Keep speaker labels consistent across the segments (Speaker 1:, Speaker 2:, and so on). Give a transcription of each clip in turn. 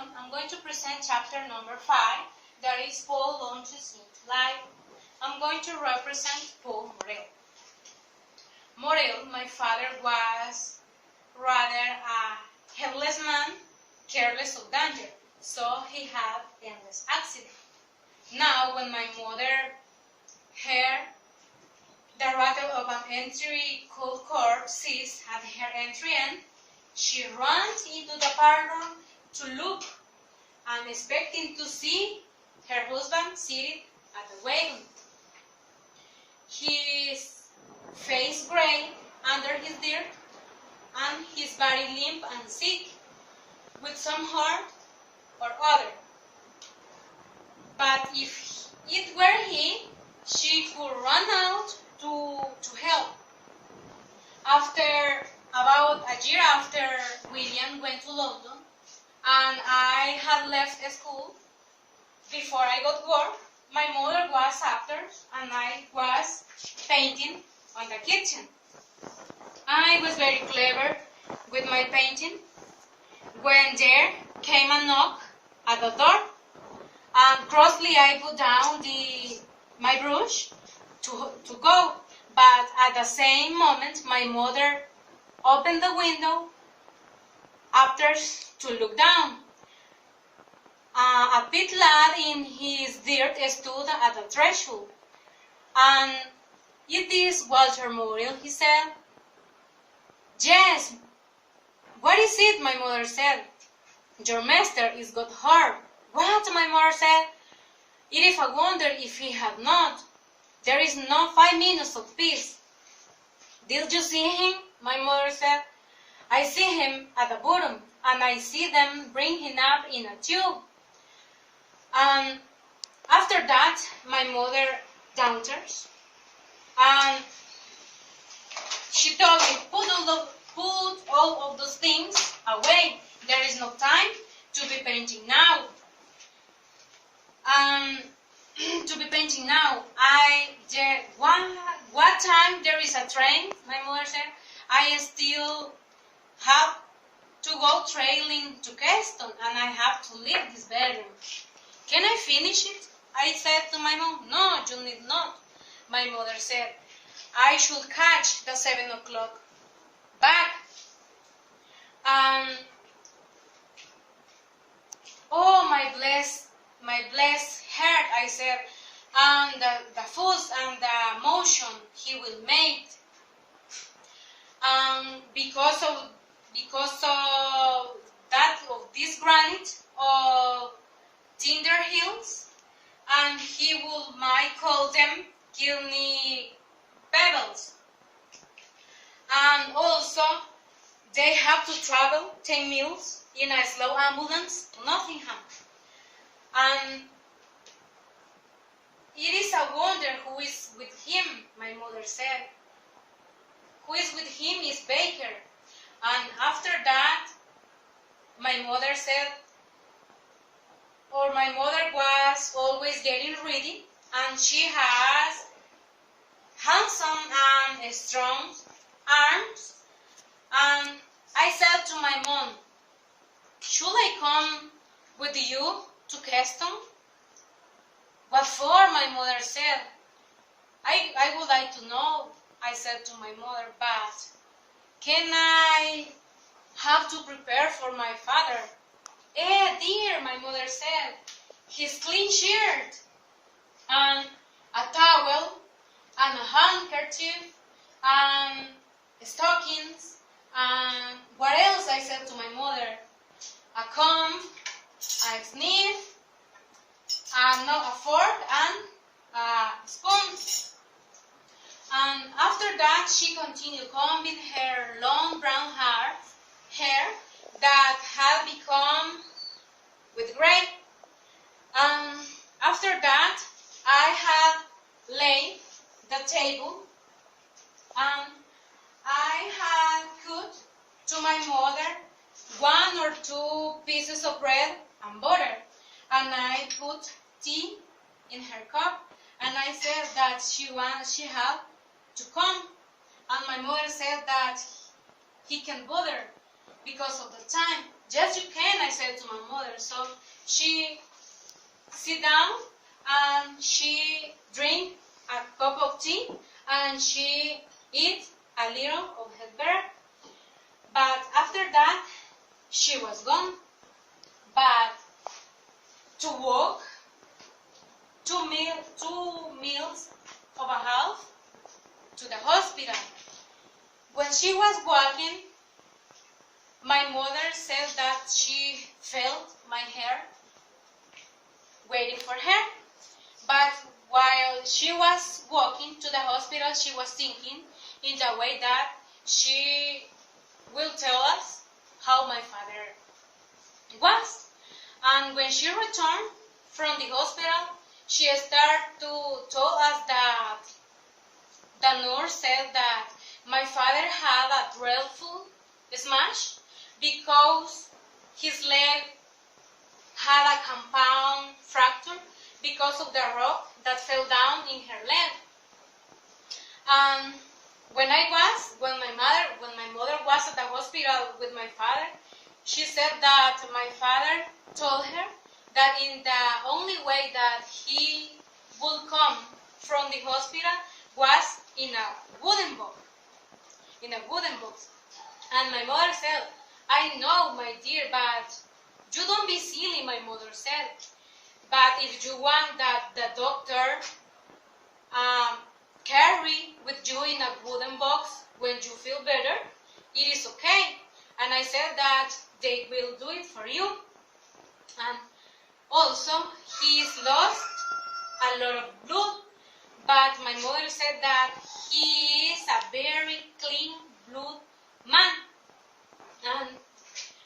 Speaker 1: welcome. I'm going to present chapter number 5, that is Paul Launches into Life. I'm going to represent Paul Morel. Morel, my father, was rather a helpless man, careless of danger, so he had endless accidents. Now, when my mother heard the rattle of an entry cold cord seized at her entry end, she ran into the parlor to look, and expecting to see her husband seated at the wagon. His face gray under his beard, and his body limp and sick, with some hurt or other. But if it were he, she could run out to help. About a year after William went to London, and I had left school, before I got work, my mother was upstairs and I was painting on the kitchen. I was very clever with my painting when there came a knock at the door, and crossly I put down my brush to go, but at the same moment my mother opened the window upstairs to look down. A pit lad in his dirt stood at the threshold. "And it is Walter Morel," he said. "Yes." "What is it?" my mother said. "Your master is got hurt." "What?" my mother said. "It is a wonder if he had not. There is no 5 minutes of peace." "Did you see him?" my mother said. "I see him at the bottom, and I see them bring him up in a tube." And after that, my mother downstairs, and she told me, put all of those things away. There is no time to be painting now. To be painting now. What time there is a train? My mother said. I still have to go trailing to Keston, and I have to leave this bedroom. "Can I finish it?" I said to my mom. "No, you need not," my mother said. "I should catch the 7 o'clock back." "Oh, my blessed heart," I said, "and the fuss and the motion he will make. Because of this granite of tinder hills, and he might call them Kilney pebbles. And also they have to travel 10 miles in a slow ambulance to Nottingham. And it is a wonder who is with him," my mother said. "Who is with him is Baker." And after that, my mother said, my mother was always getting ready, and she has handsome and strong arms. And I said to my mom, "Should I come with you to Keston?" "What for?" my mother said. I would like to know," I said to my mother, "but can I have to prepare for my father?" Dear," my mother said, "his clean shirt, and a towel, and a handkerchief, and stockings, and what else?" I said to my mother. "A comb, a sniff, a fork, and a spoon." And after that, she continued combing her long brown hair that had become with gray. And after that, I had laid the table, and I had cut to my mother 1 or 2 pieces of bread and butter, and I put tea in her cup, and I said that she had to come, and my mother said that he can bother. because of the time. Yes, you can, I said to my mother. So she sit down and she drink a cup of tea and she eat a little of her bread. But after that, she was gone. But to walk 2 miles of a half to the hospital. When she was walking, my mother said that she felt my hair waiting for her. But while she was walking to the hospital, she was thinking in the way that she will tell us how my father was. And when she returned from the hospital, she started to tell us that the nurse said that my father had a dreadful smash because his leg had a compound fracture because of the rock that fell down in her leg. And when my mother was at the hospital with my father, she said that my father told her that in the only way that he would come from the hospital was in a wooden box. And my mother said, I know, my dear, but you don't be silly, my mother said. But if you want that the doctor carry with you in a wooden box when you feel better, it is okay. And I said that they will do it for you. And also, he's lost a lot of blood. But my mother said that he is a very clean blood man. And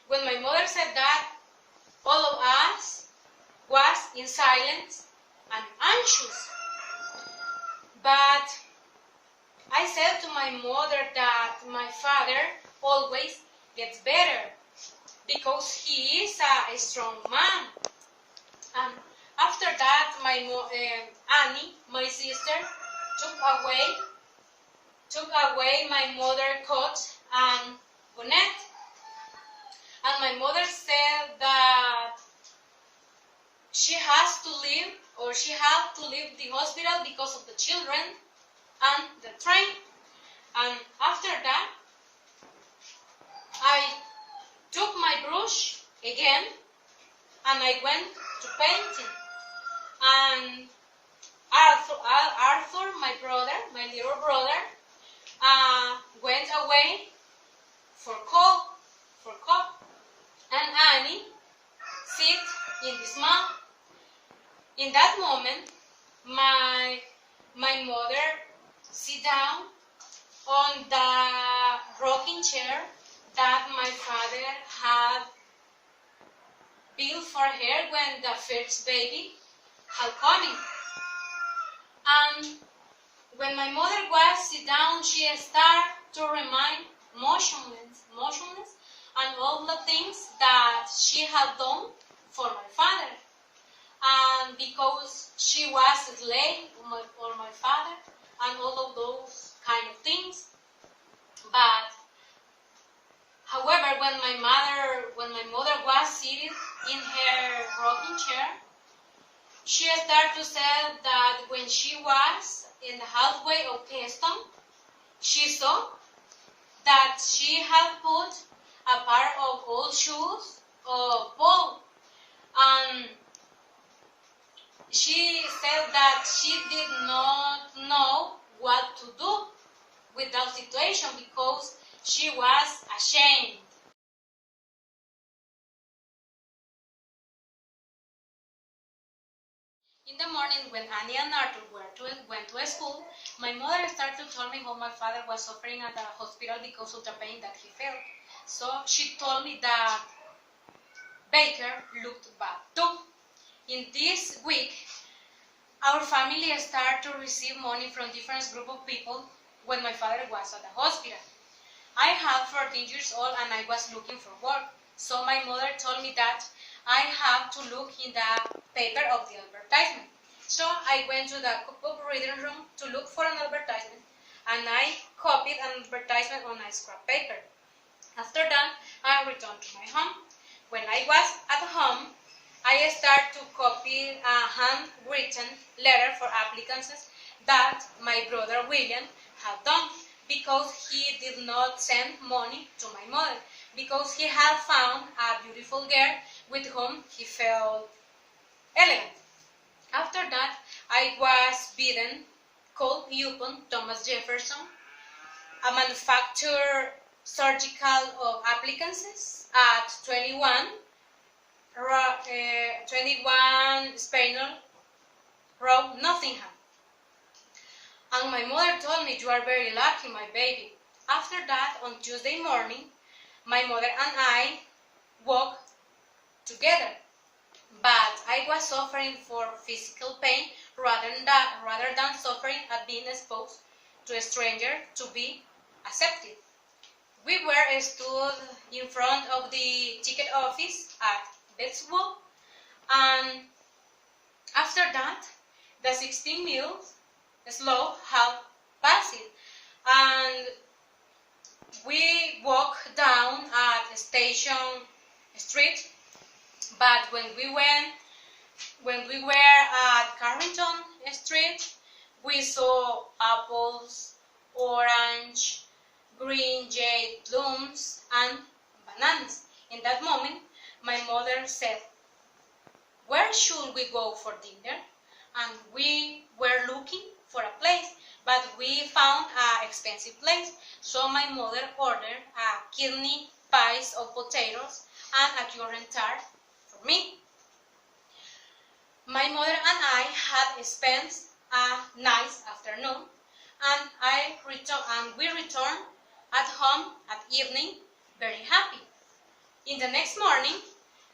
Speaker 1: when my mother said that, all of us was in silence and anxious. But I said to my mother that my father always gets better because he is a strong man. And after that, Annie, my sister, took away my mother's coat and bonnet. And my mother said that she had to leave the hospital because of the children and the train. And after that, I took my brush again and I went to painting. And Arthur, my little brother, went away for cup. And Annie sit in the small. In that moment, my mother sit down on the rocking chair that my father had built for her when the first baby had come. And when my mother was sit down, she started to remain motionless, and all the things that she had done for my father. And because she was a slave for my father, and all of those kind of things. But however, when my mother was seated in her rocking chair, she started to say that when she was in the halfway of Keston, she saw that she had put a pair of old shoes of Paul, and she said that she did not know what to do with that situation because she was ashamed. In the morning, when Annie and Arthur went to school, my mother started to tell me how my father was suffering at the hospital because of the pain that he felt. So she told me that Baker looked bad too. In this week, our family started to receive money from different group of people when my father was at the hospital. I had 14 years old and I was looking for work. So my mother told me that I have to look in the paper of the advertisement. So I went to the book reading room to look for an advertisement, and I copied an advertisement on a scrap paper. After that, I returned to my home. When I was at home, I started to copy a handwritten letter for applicants that my brother William had done because he did not send money to my mother because he had found a beautiful girl with whom he felt elegant. After that, I was bidden call upon Thomas Jefferson, a manufacturer surgical of applicants at 21 Spaniel Road, Nottingham. And my mother told me, "You are very lucky, my baby." After that, on Tuesday morning, my mother and I walked together, but I was suffering for physical pain rather than suffering at being exposed to a stranger to be accepted. We were stood in front of the ticket office at Betswood, and after that, the 16 miles slow had passed, and we walked down at Station Street. But when we were at Carrington Street, we saw apples, orange, green jade blooms, and bananas. In that moment, my mother said, "Where should we go for dinner?" And we were looking for a place, but we found an expensive place. So my mother ordered a kidney pies of potatoes and a currant tart for me. My mother and I had spent a nice afternoon, and we returned at home at evening very happy. In the next morning,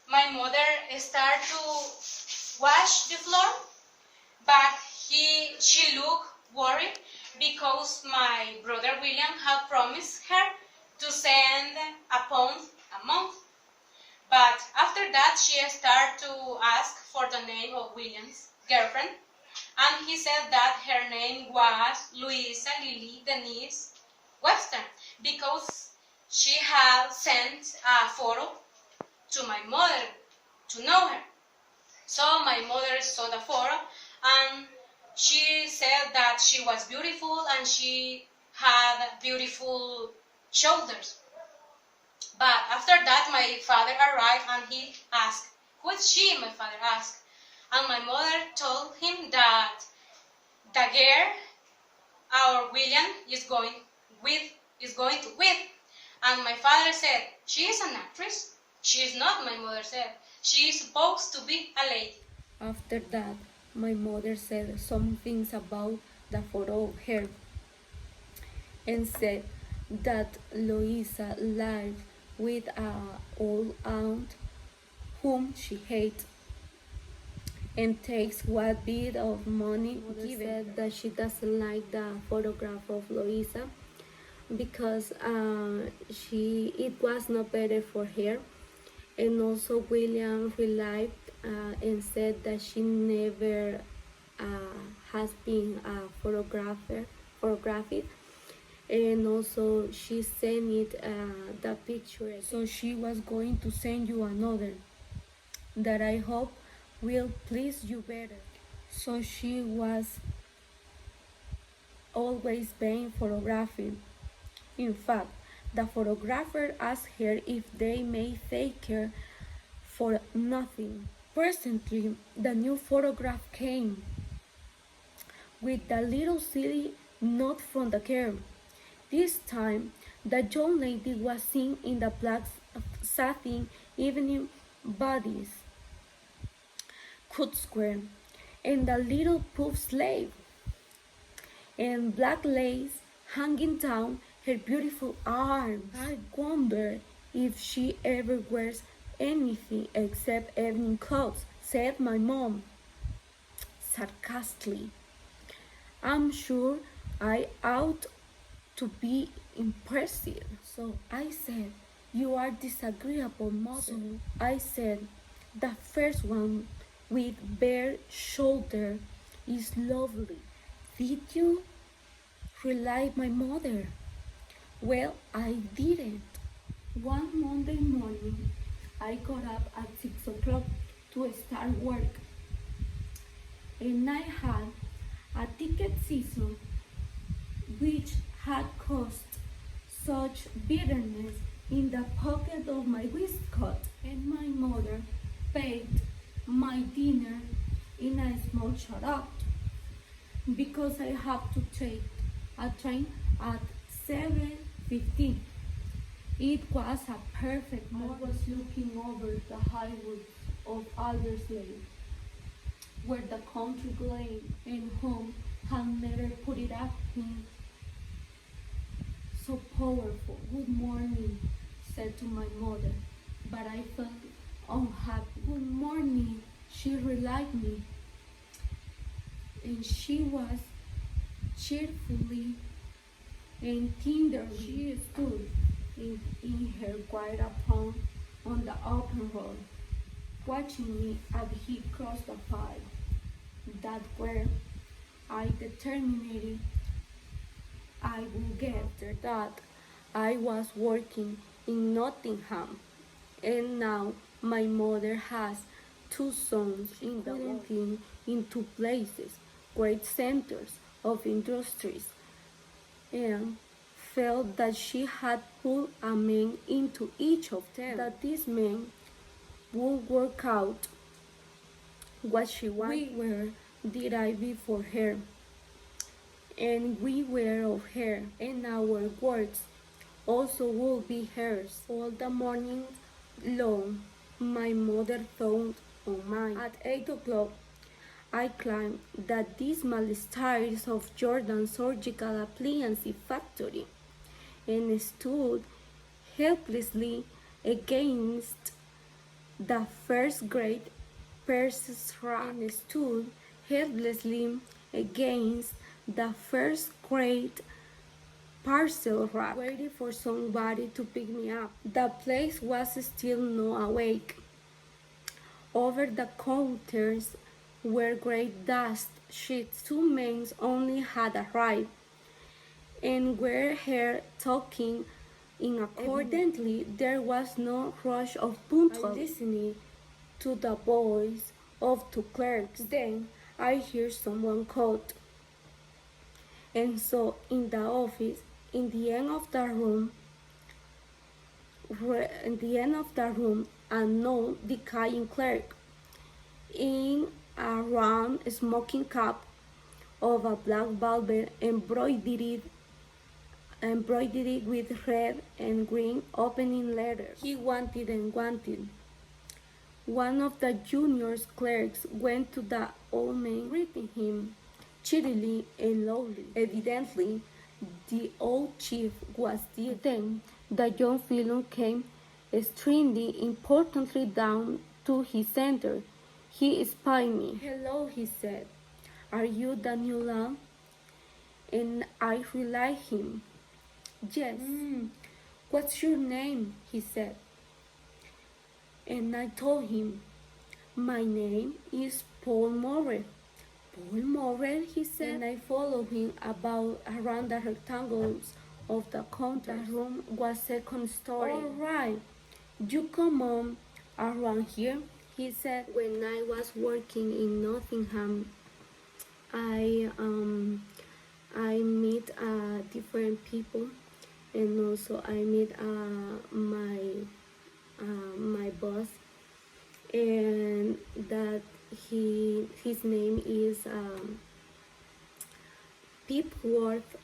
Speaker 1: my mother started to wash the floor, but she looked worried because my brother William had promised her to send a pound a month. But after that, she started to ask for the name of William's girlfriend, and he said that her name was Louisa Lily Denise Webster because she had sent a photo to my mother to know her. So my mother saw the photo, and she said that she was beautiful and she had beautiful shoulders. But after that, my father arrived and he asked, "Who is she?" My father asked. And my mother told him that the girl our William is going to with. And my father said, "She is an actress." "She is not," my mother said. "She is supposed to be a lady."
Speaker 2: After that, my mother said some things about the photo of her and said that Louisa lived with an old aunt whom she hates and takes what bit of money given. Said that she doesn't like the photograph of Louisa because it was not better for her. And also William relied and said that she never has been a photographed, and also she sent it the picture. So she was going to send you another that I hope will please you better. So she was always being photographed. In fact, the photographer asked her if they may take her for nothing. Presently, the new photograph came with the little silly note from the girl. This time, the young lady was seen in the black satin evening bodice, cut square, and the little puff sleeve, and black lace hanging down her beautiful arms. I wonder if she ever wears anything except evening clothes, said my mom, sarcastically. I'm sure I ought to be impressive. So I said, "You are disagreeable, mother." So I said, "The first one with bare shoulder is lovely." "Did you?" replied my mother. "Well, I didn't. One Monday morning, I got up at 6 o'clock to start work, and I had a ticket season which had caused such bitterness in the pocket of my waistcoat, and my mother paid my dinner in a small shut because I have to take a train at 7:15. It was a perfect morning. I was looking over the highway of Aldersley, where the country glen and home had never put it up in so powerful. Good morning, said to my mother, but I felt unhappy. Good morning, she relied me, and she was cheerfully and tenderly. She stood in her white apron on the open road, watching me as he crossed the field. That where I determined I would get. After that, I was working in Nottingham, and now my mother has two sons in the world in two places, great centers of industries, and felt that she had put a man into each of them, that this man would work out what she wanted. We were the ivy for her, and we were of her, and our works also would be hers. All the morning long, my mother thought on mine. At 8 o'clock, I climbed the dismal stairs of Jordan's surgical appliance factory and stood helplessly against the first great purses rack, and stood helplessly against the first great parcel rack, waiting for somebody to pick me up. The place was still not awake. Over the counters were great dust sheets. Two men only had arrived, and were here talking in accord. Evidently, there was no rush of punctual listening to the voice of two clerks. Then I hear someone called, and so in the office, in the end of the room, a non-decaying clerk in a round smoking cap of a black velvet embroidered with red and green opening letters. He wanted and wanted. One of the junior clerks went to the old man, greeting him cheerily and loudly. Evidently, the old chief was there. Then the young fellow came striding importantly down to his center. He spied me. "Hello," he said. "Are you Daniel Lamb?" And I realized him. "Yes." "What's your name?" he said. And I told him, "My name is Paul Morrell." "Paul Morrell," he said, and I followed him around the rectangles of the counter. The room was second story. "All right, you come on around here," he said. When I was working in Nottingham, I meet different people, and also I meet my boss, and that his name is Pip Worth,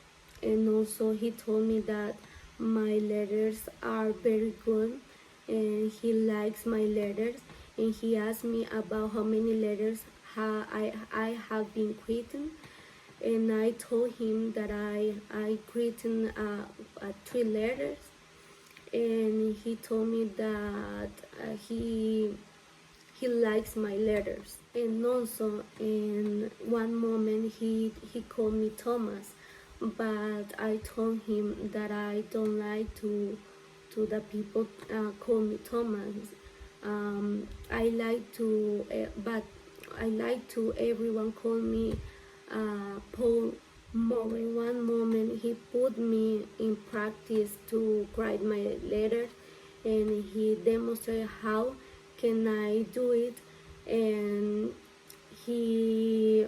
Speaker 2: and also he told me that my letters are very good, and he likes my letters, and he asked me about how many letters I have been written, and I told him that I written 3 letters, and he told me that he likes my letters. And also in one moment he called me Thomas, but I told him that I don't like to the people call me Thomas. I like to but I like to everyone call me Paul Morrell. In one moment he put me in practice to write my letters, and he demonstrated how can I do it, and he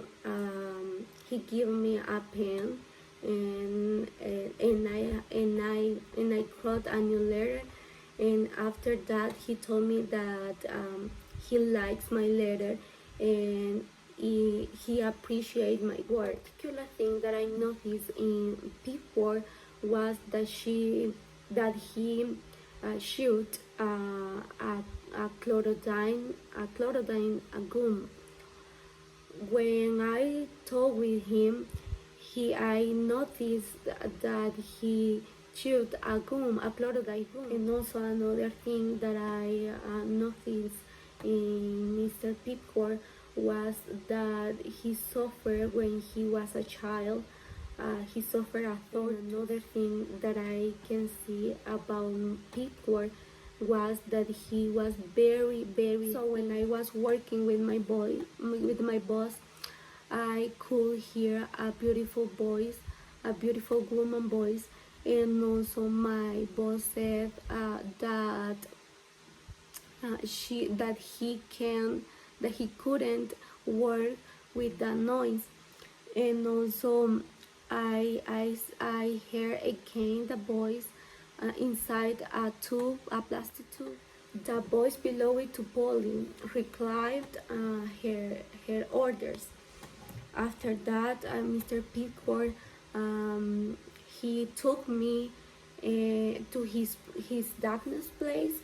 Speaker 2: gave me a pen, and I wrote a new letter, and after that he told me that he likes my letter, and he appreciates my work. A particular thing that I noticed in people was that he shoot a chlorodyne gum. When I talked with him, I noticed that he chewed a chlorodyne gum. And also another thing that I noticed in Mr. Pipcore was that he suffered when he was a child. He suffered a thorn. Another thing that I can see about Pipcore was that he was very, very. So when I was working with my boss, I could hear a beautiful voice, a beautiful woman voice, and also my boss said that he couldn't work with the noise, and also I hear again the voice inside a plastic tube. The voice belonged to Polly replied her orders. After that, Mr. Pickford, he took me to his darkness place,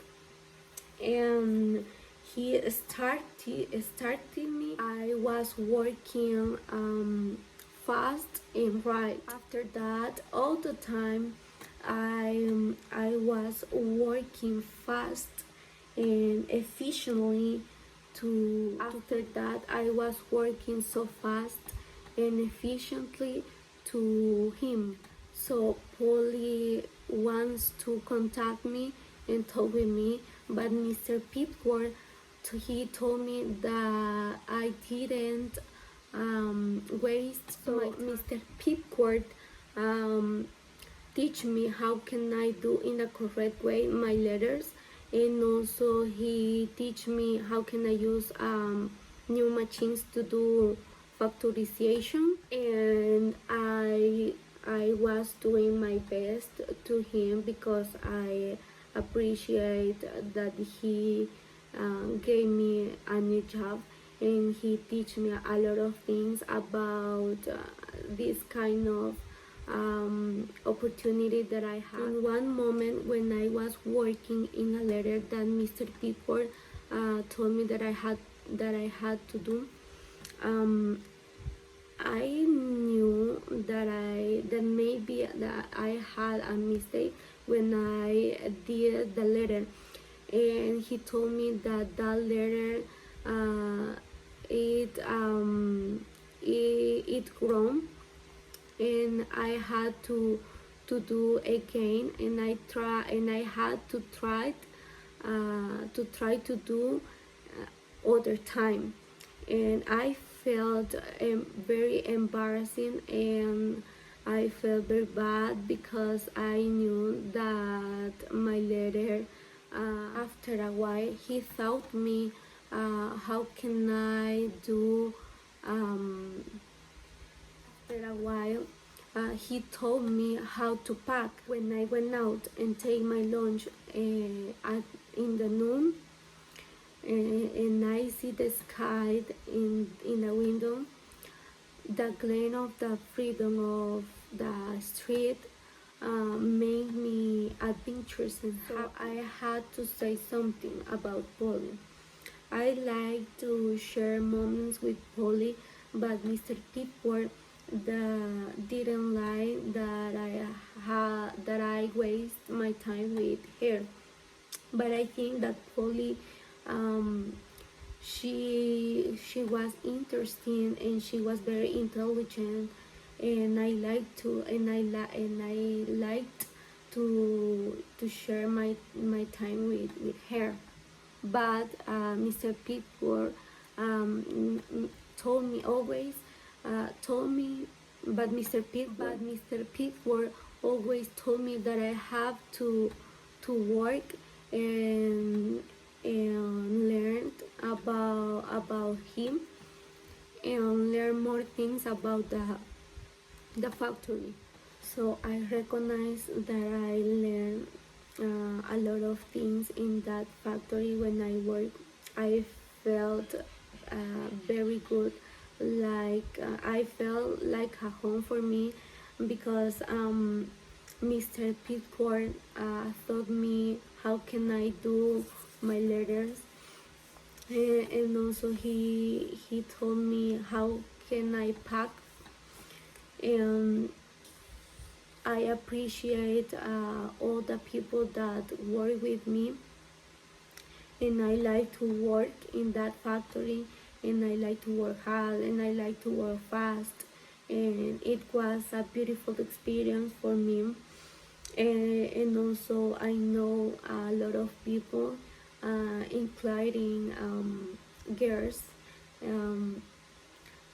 Speaker 2: and he started me. I was working fast and right. After that, all the time, I was working fast and efficiently. After that, I was working so fast and efficiently to him. So Polly wants to contact me and talk with me, but Mr. Pittsburgh, he told me that I didn't waste. So Mr. Pittsburgh teach me how can I do in a correct way my letters, and also he teach me how can I use new machines to do factorization, and I was doing my best to him because I appreciate that he gave me a new job, and he teach me a lot of things about this kind of opportunity that I had. In one moment when I was working in a letter that Mr. Pickford told me that I had to do, I knew that maybe that I had a mistake when I did the letter, and he told me that letter it grown, and I had to do again, and I had to try to do other time, and I felt very embarrassing, and I felt very bad because I knew that my letter after a while he taught me how can I do after a while, he told me how to pack. When I went out and take my lunch in the noon, and I see the sky in the window, the glare of the freedom of the street made me adventurous, and so I had to say something about Polly. I like to share moments with Polly, but Mr. Tipworth didn't like that I waste my time with her. But I think that Polly, she was interesting, and she was very intelligent, and I liked to share my time with her. But Mr. Pittsburgh told me always but Mr. Pittsburgh always told me that I have to work and learned about him and learn more things about the factory. So I recognize that I learned a lot of things in that factory when I work. I felt very good, like I felt like a home for me because Mr. Pitcourt taught me how can I do my letters, and also he told me how can I pack, and I appreciate all the people that work with me, and I like to work in that factory, and I like to work hard, and I like to work fast, and it was a beautiful experience for me. And also I know a lot of people, including girls. Um,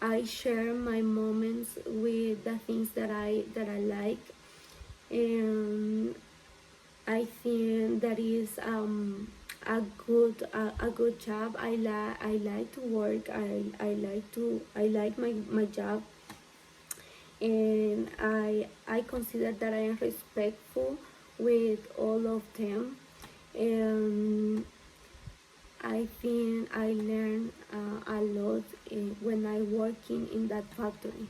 Speaker 2: I share my moments with the things that I like, and I think that is a good job. I like to work. I like my job, and I consider that I am respectful with all of them, and I think I learn a lot when I working in that factory.